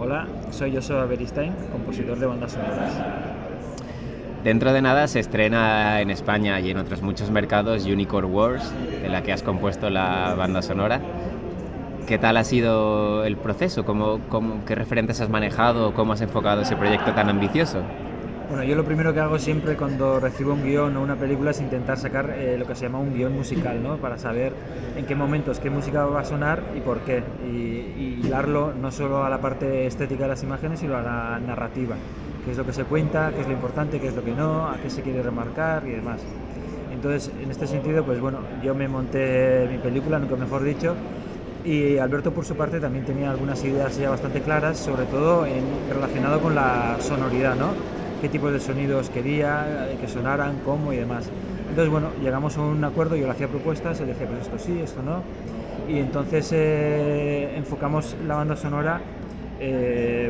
Hola, soy Joseba Beristain, compositor de bandas sonoras. Dentro de nada se estrena en España y en otros muchos mercados Unicorn Wars, de la que has compuesto la banda sonora. ¿Qué tal ha sido el proceso? ¿Qué referentes has manejado? ¿Cómo has enfocado ese proyecto tan ambicioso? Bueno, yo lo primero que hago siempre cuando recibo un guión o una película es intentar sacar lo que se llama un guión musical, ¿no? Para saber en qué momentos, qué música va a sonar y por qué. Y hilarlo no solo a la parte estética de las imágenes, sino a la narrativa. Qué es lo que se cuenta, qué es lo importante, qué es lo que no, a qué se quiere remarcar y demás. Entonces, en este sentido, pues bueno, yo me monté mi película, nunca mejor dicho, y Alberto por su parte también tenía algunas ideas ya bastante claras, sobre todo relacionado con la sonoridad, ¿no? Qué tipos de sonidos quería que sonaran, cómo y demás. Entonces, bueno, llegamos a un acuerdo, yo le hacía propuestas, él decía, pues esto sí, esto no, y entonces enfocamos la banda sonora.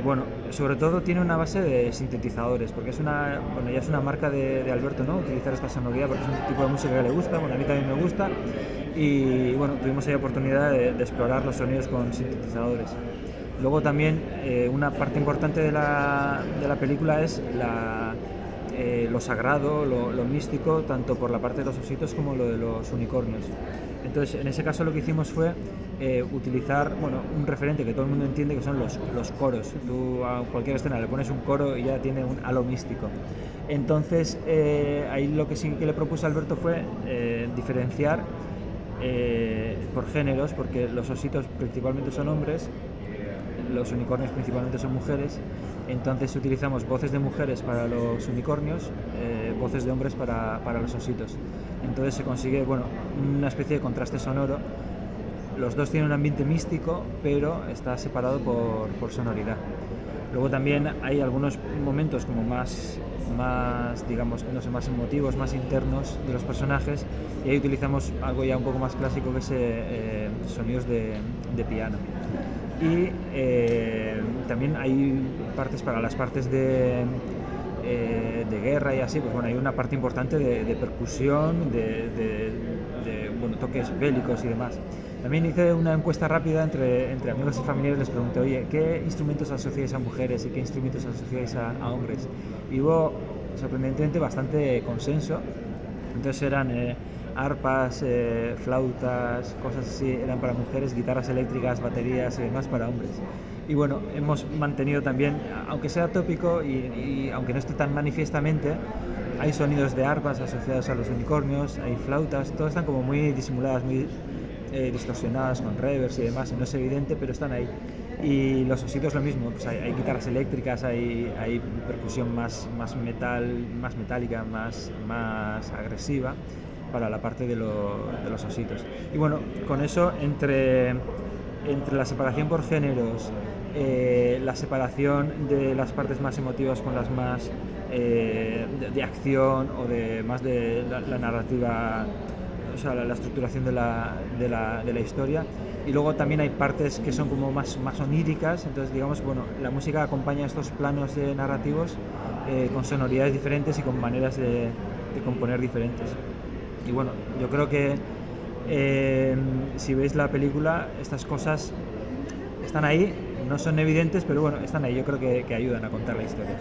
Bueno, sobre todo tiene una base de sintetizadores, porque ya es una marca de Alberto, ¿no? Utilizar esta sonoridad porque es un tipo de música que le gusta, bueno, a mí también me gusta, y bueno, tuvimos ahí oportunidad de explorar los sonidos con sintetizadores. Luego también una parte importante de la película es lo sagrado, lo místico, tanto por la parte de los ositos como lo de los unicornios. Entonces, en ese caso lo que hicimos fue utilizar un referente que todo el mundo entiende, que son los coros. Tú a cualquier escena le pones un coro y ya tiene un halo místico. Entonces, ahí lo que sí que le propuse a Alberto fue diferenciar por géneros, porque los ositos principalmente son hombres, los unicornios principalmente son mujeres. Entonces utilizamos voces de mujeres para los unicornios, voces de hombres para los ositos. Entonces se consigue una especie de contraste sonoro. Los dos tienen un ambiente místico, pero está separado por sonoridad. Luego también hay algunos momentos como más digamos, no sé, más emotivos, más internos de los personajes, y ahí utilizamos algo ya un poco más clásico, que es sonidos de piano. Y también hay partes para las partes de guerra y así, pues bueno, hay una parte importante de percusión, de toques bélicos y demás. También hice una encuesta rápida entre amigos y familiares, les pregunté, oye, ¿qué instrumentos asociáis a mujeres y qué instrumentos asociáis a hombres? Y hubo, sorprendentemente, bastante consenso. Entonces eran arpas, flautas, cosas así, eran para mujeres, guitarras eléctricas, baterías y demás para hombres. Y bueno, hemos mantenido también, aunque sea tópico y aunque no esté tan manifiestamente, hay sonidos de arpas asociados a los unicornios, hay flautas, todas están como muy disimuladas, muy distorsionadas con reverbs y demás, y no es evidente, pero están ahí. Y los ositos lo mismo, pues hay guitarras eléctricas, hay percusión más metálica, más agresiva para la parte de los ositos. Y bueno, con eso, entre la separación por géneros, la separación de las partes más emotivas con las más de acción o más de la narrativa, o sea, la estructuración de la historia. Y luego también hay partes que son como más oníricas, entonces digamos, la música acompaña estos planos narrativos con sonoridades diferentes y con maneras de componer diferentes. Y bueno, yo creo que si veis la película, estas cosas están ahí, no son evidentes, pero bueno, están ahí, yo creo que ayudan a contar la historia.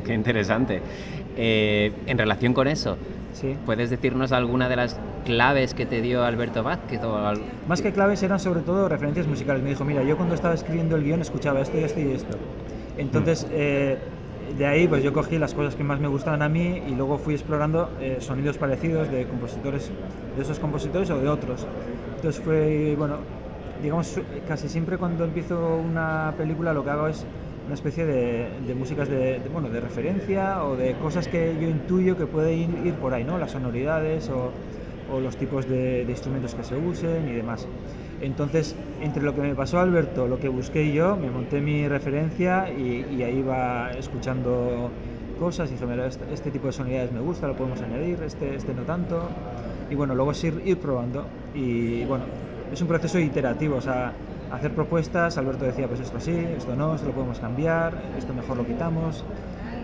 Qué interesante. En relación con eso, ¿sí? ¿Puedes decirnos alguna de las claves que te dio Alberto Vázquez? Más que claves eran sobre todo referencias musicales. Me dijo, mira, yo cuando estaba escribiendo el guión escuchaba esto y esto y esto. Entonces, de ahí pues yo cogí las cosas que más me gustaban a mí y luego fui explorando sonidos parecidos de compositores, de esos compositores o de otros. Entonces fue, digamos, casi siempre cuando empiezo una película lo que hago es una especie de músicas de referencia o de cosas que yo intuyo que pueden ir por ahí, ¿no? Las sonoridades o los tipos de instrumentos que se usen y demás. Entonces, entre lo que me pasó a Alberto, lo que busqué yo, me monté mi referencia y ahí iba escuchando cosas y dije, mira, este tipo de sonoridades me gusta, lo podemos añadir, este no tanto. Y bueno, luego es ir probando y bueno, es un proceso iterativo, o sea, hacer propuestas. Alberto decía, pues esto sí, esto no, esto lo podemos cambiar, esto mejor lo quitamos.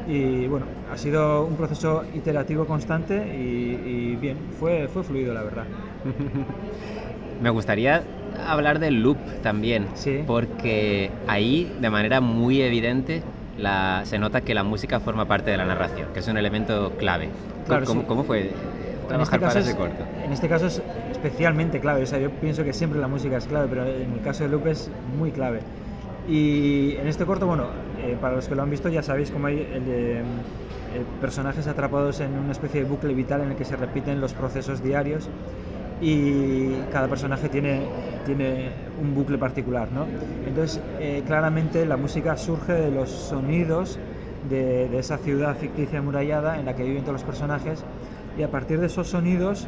Y bueno, ha sido un proceso iterativo constante y bien, fue fluido, la verdad. Me gustaría hablar del loop también, Sí. porque ahí, de manera muy evidente, se nota que la música forma parte de la narración, que es un elemento clave. Claro, ¿Cómo, sí. cómo fue trabajar para ese corto? En este caso es especialmente clave. O sea, yo pienso que siempre la música es clave, pero en el caso de Loop es muy clave. Y en este corto, bueno, para los que lo han visto ya sabéis cómo hay personajes atrapados en una especie de bucle vital en el que se repiten los procesos diarios y cada personaje tiene un bucle particular, ¿no? Entonces, claramente la música surge de los sonidos de esa ciudad ficticia amurallada en la que viven todos los personajes, y a partir de esos sonidos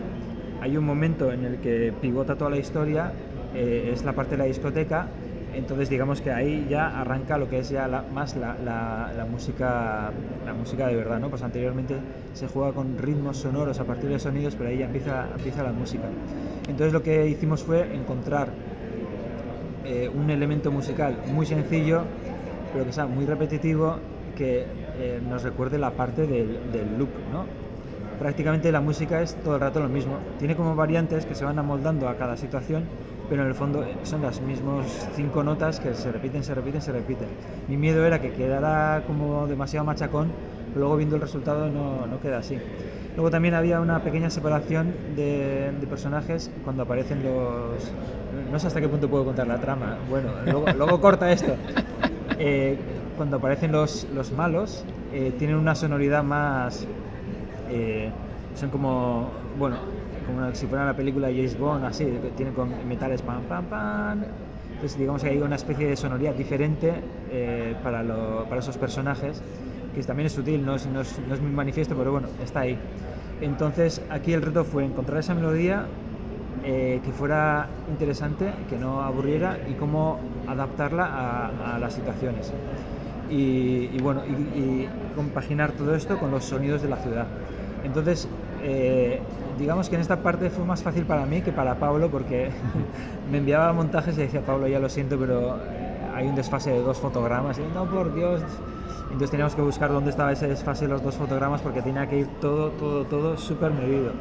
hay un momento en el que pivota toda la historia, es la parte de la discoteca. Entonces digamos que ahí ya arranca lo que es ya la música de verdad, ¿no? Pues anteriormente se juega con ritmos sonoros a partir de sonidos, pero ahí ya empieza la música. Entonces lo que hicimos fue encontrar un elemento musical muy sencillo, pero que sea muy repetitivo, que nos recuerde la parte del loop, ¿no? Prácticamente la música es todo el rato lo mismo. Tiene como variantes que se van amoldando a cada situación, pero en el fondo son las mismas 5 notas que se repiten. Mi miedo era que quedara como demasiado machacón, pero luego viendo el resultado no queda así. Luego también había una pequeña separación de personajes cuando aparecen los... No sé hasta qué punto puedo contar la trama. Bueno, luego corta esto. Cuando aparecen los malos, tienen una sonoridad más... son como... Bueno, como si fuera la película de James Bond, así, que tiene con metales pam, pam, pam. Entonces digamos que hay una especie de sonoridad diferente para esos personajes, que también es sutil, no es muy manifiesto, pero bueno, está ahí. Entonces aquí el reto fue encontrar esa melodía que fuera interesante, que no aburriera, y cómo adaptarla a las situaciones. Y compaginar todo esto con los sonidos de la ciudad. Entonces, digamos que en esta parte fue más fácil para mí que para Pablo, porque me enviaba montajes y decía: Pablo, ya lo siento, pero hay un desfase de 2 fotogramas. Y no, por Dios. Entonces teníamos que buscar dónde estaba ese desfase de los 2 fotogramas, porque tenía que ir todo súper medido.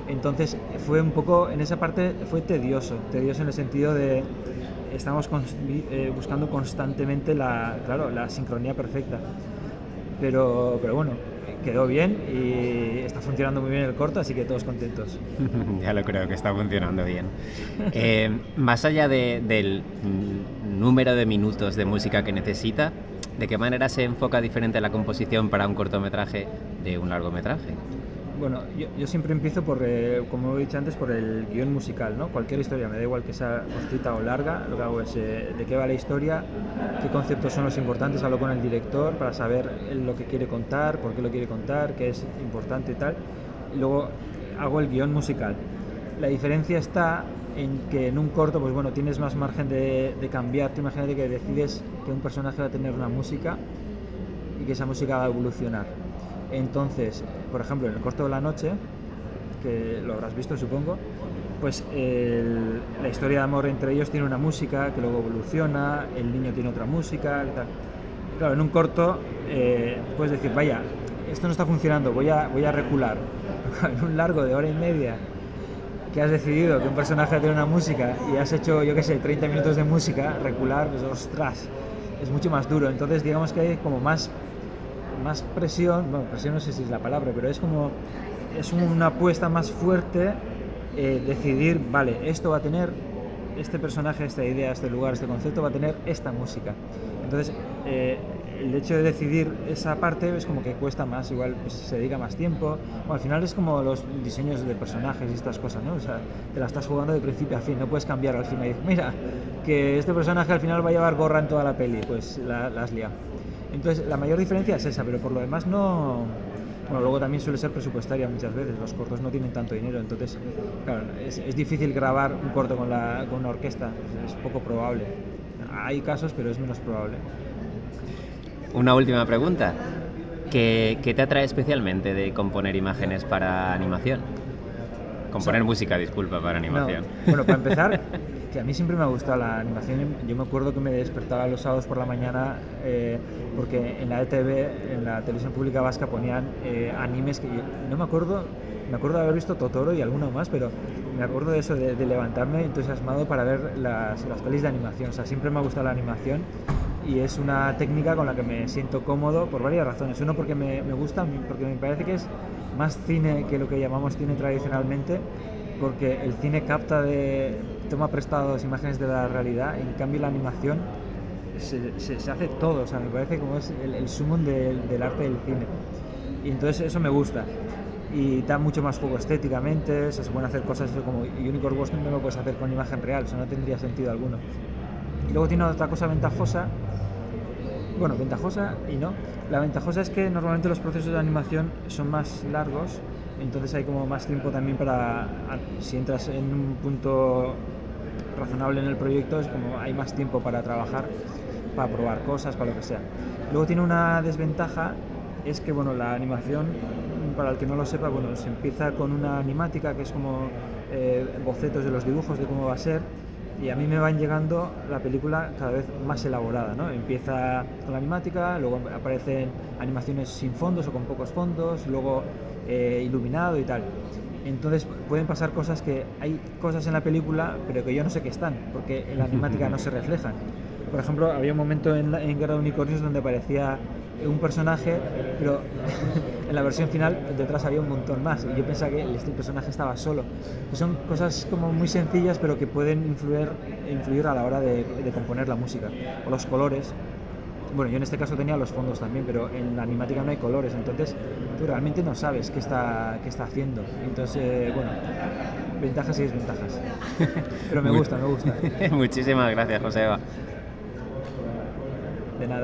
Entonces fue un poco, en esa parte fue tedioso en el sentido de estamos buscando constantemente la sincronía perfecta. Pero bueno, quedó bien y está funcionando muy bien el corto, así que todos contentos. Ya lo creo que está funcionando bien. Más allá del número de minutos de música que necesita, ¿de qué manera se enfoca diferente la composición para un cortometraje de un largometraje? Bueno, yo siempre empiezo como he dicho antes, por el guión musical, ¿no? Cualquier historia, me da igual que sea cortita o larga, lo que hago es de qué va la historia, qué conceptos son los importantes, hablo con el director para saber lo que quiere contar, por qué lo quiere contar, qué es importante y tal, y luego hago el guión musical. La diferencia está en que en un corto, pues bueno, tienes más margen de cambiar. Tú imagínate que decides que un personaje va a tener una música y que esa música va a evolucionar. Entonces, por ejemplo, en el corto de la noche, que lo habrás visto supongo, pues la historia de amor entre ellos tiene una música que luego evoluciona, el niño tiene otra música y tal. Claro, en un corto puedes decir: vaya, esto no está funcionando, voy a recular. En un largo de 1h30 que has decidido que un personaje tiene una música y has hecho, yo qué sé, 30 minutos de música, recular, pues ostras, es mucho más duro. Entonces digamos que hay como más presión, bueno, presión no sé si es la palabra, pero es una apuesta más fuerte, decidir, vale, esto va a tener este personaje, esta idea, este lugar, este concepto, va a tener esta música. Entonces el hecho de decidir esa parte es como que cuesta más, igual pues, se dedica más tiempo. Bueno, al final es como los diseños de personajes y estas cosas, ¿no? O sea, te la estás jugando de principio a fin, no puedes cambiar al final y decir: mira, que este personaje al final va a llevar gorra en toda la peli, pues la has liado. Entonces la mayor diferencia es esa, pero por lo demás no... Bueno, luego también suele ser presupuestaria muchas veces, los cortos no tienen tanto dinero, entonces claro, es difícil grabar un corto con una orquesta, es poco probable. Hay casos, pero es menos probable. Una última pregunta. ¿Qué te atrae especialmente de componer imágenes para animación? Componer música, disculpa, para animación. No. Bueno, para empezar, que a mí siempre me ha gustado la animación. Yo me acuerdo que me despertaba los sábados por la mañana porque en la ETV, en la televisión pública vasca, ponían animes que yo no me acuerdo de haber visto Totoro y alguno más, pero me acuerdo de eso, de levantarme entusiasmado para ver las pelis de animación. O sea, siempre me ha gustado la animación y es una técnica con la que me siento cómodo por varias razones. Uno, porque me gusta, porque me parece que es más cine que lo que llamamos cine tradicionalmente, porque el cine toma prestadas imágenes de la realidad, y en cambio la animación se hace todo. O sea, me parece como es el sumum del arte del cine. Y entonces eso me gusta. Y da mucho más juego estéticamente, o sea, se pueden hacer cosas como Unicorn Wars no lo puedes hacer con imagen real, eso no tendría sentido alguno. Y luego tiene otra cosa ventajosa, bueno, ventajosa y no. La ventajosa es que normalmente los procesos de animación son más largos, entonces hay como más tiempo también si entras en un punto razonable en el proyecto, es como hay más tiempo para trabajar, para probar cosas, para lo que sea. Luego tiene una desventaja, es que bueno, la animación, para el que no lo sepa, bueno, se empieza con una animática que es como bocetos de los dibujos de cómo va a ser, y a mí me van llegando la película cada vez más elaborada, ¿no? Empieza con la animática, luego aparecen animaciones sin fondos o con pocos fondos, luego iluminado y tal. Entonces pueden pasar cosas que hay cosas en la película pero que yo no sé que están, porque en la animática no se reflejan. Por ejemplo, había un momento en Guerra de Unicornios donde aparecía un personaje, pero en la versión final detrás había un montón más y yo pensaba que este personaje estaba solo. Son cosas como muy sencillas pero que pueden influir a la hora de componer la música. O los colores. Bueno, yo en este caso tenía los fondos también, pero en la animática no hay colores, entonces tú realmente no sabes qué está haciendo. Entonces, bueno, ventajas y desventajas. Pero me gusta. Muchísimas gracias, Joseba. De nada.